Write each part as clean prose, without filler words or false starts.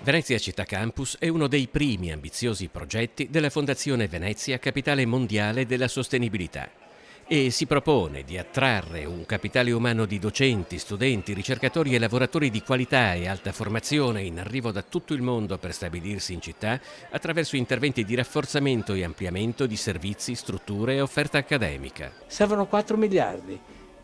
Venezia Città Campus è uno dei primi ambiziosi progetti della Fondazione Venezia Capitale Mondiale della Sostenibilità e si propone di attrarre un capitale umano di docenti, studenti, ricercatori e lavoratori di qualità e alta formazione in arrivo da tutto il mondo per stabilirsi in città attraverso interventi di rafforzamento e ampliamento di servizi, strutture e offerta accademica. Servono 4 miliardi,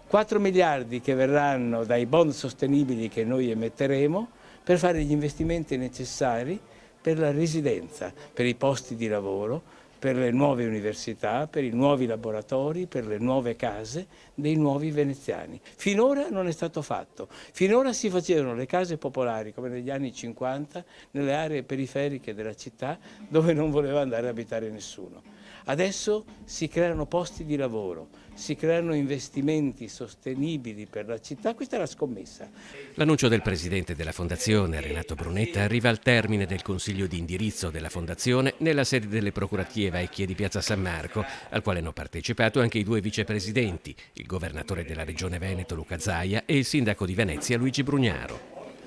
4 miliardi che verranno dai bond sostenibili che noi emetteremo per fare gli investimenti necessari per la residenza, per i posti di lavoro, per le nuove università, per i nuovi laboratori, per le nuove case dei nuovi veneziani. Finora non è stato fatto. Finora si facevano le case popolari come negli anni 50 nelle aree periferiche della città dove non voleva andare a abitare nessuno. Adesso si creano posti di lavoro, si creano investimenti sostenibili per la città, questa è la scommessa. L'annuncio del presidente della Fondazione, Renato Brunetta, arriva al termine del consiglio di indirizzo della Fondazione nella sede delle Procuratie Vecchie di Piazza San Marco, al quale hanno partecipato anche i due vicepresidenti, il governatore della Regione Veneto Luca Zaia e il sindaco di Venezia Luigi Brugnaro.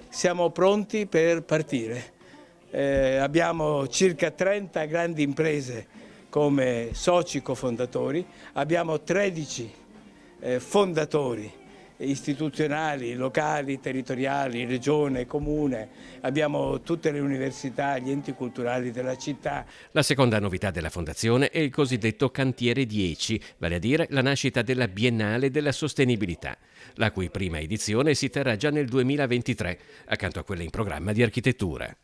Siamo pronti per partire. Abbiamo circa 30 grandi imprese come soci cofondatori, abbiamo 13 fondatori istituzionali, locali, territoriali, regione, comune, abbiamo tutte le università, gli enti culturali della città. La seconda novità della Fondazione è il cosiddetto Cantiere 10, vale a dire la nascita della Biennale della Sostenibilità, la cui prima edizione si terrà già nel 2023, accanto a quella in programma di architettura.